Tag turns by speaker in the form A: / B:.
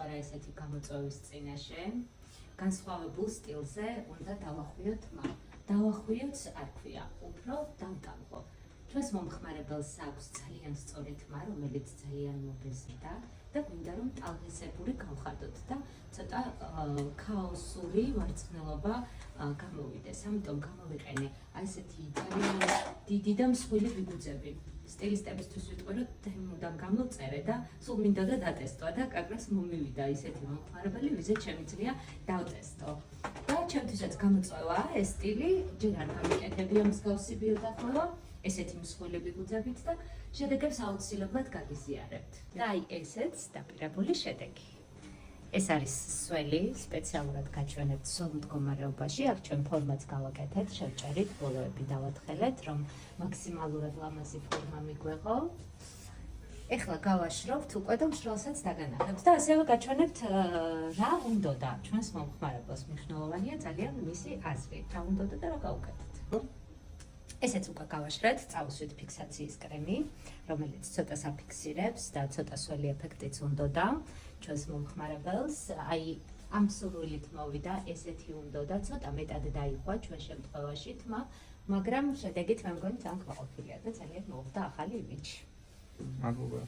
A: არა ესეთი გამოწვევის წინაშე. განსხვავებულ სტილზე უნდა დავახვიოთ დავახვიოთ არ ქვია, უფრო დავტალღო. ჩვენს მომხმარებელს აქვს ძალიან სწორი თმა, რომელიც ძალიან მობეზრდა და გვინდა რომ ტალღისებური გავხადოთ და ცოტა ქაოსური ვარცხნილობა გამოვიდეს. ამიტომ გამოვიყენე აი ესეთი ძალიან დიდი და მსხვილი ვიგუძები. სტილისტებისთვის ვიტყვი რომ თემუდამ გამოვწერე და სულ მინდა და დატესტვა და კაკრას მომივიდა ისეთი მომხმარებელი, ვიზეთ შემიძლია დავტესტო. და ჩემთვისაც გამოწვევა ეს სტილი, ჯერ არ გამიკეთებია მსგავსი ბიოდახმობა, ესეთი მსხვილი ვიგუძებით და შედეგებს აუცილებლად გაგიზიარებთ. და აი ესეც დაპირებული შედეგი. ეს არის სველი, სპეციალურად გაჩვენებთ სულ მდგომარეობაში, აქ ჩვენ ფორმაც გავაკეთეთ, შევჭერით, ბოლოები დავათხელეთ, რომ მაქსიმალურად ლამაზი ფორმა მიგვეღო. ეხლა გავაშრობთ უკვე და მშრალსაც დაგანახებთ და ასევე გაჩვენებთ რა უნდოდა ჩვენს მომხმარებელს. მნიშვნელოვანია ძალიან მისი აზრი, რა უნდოდა და რა გავუკეთეთ. ესეც უკვე გავაშრეთ, წავუსვით ფიქსაციის კრემი, რომელიც ცოტა საფიქსირებს და ცოტა სველი ეფექტიც უნდოდა ჩვენს მომხმარებელს. აი ამ სურვილით მოვიდა, ესეთი უნდოდა, ცოტა მეტად დაიხვა ჩვენ შემთხვევაში თმა, მაგრამ შედეგით მე მგონი ძალიან კმაყოფილია და ძალიან მოხდა ახალი იმიჯი.
B: მადლობა.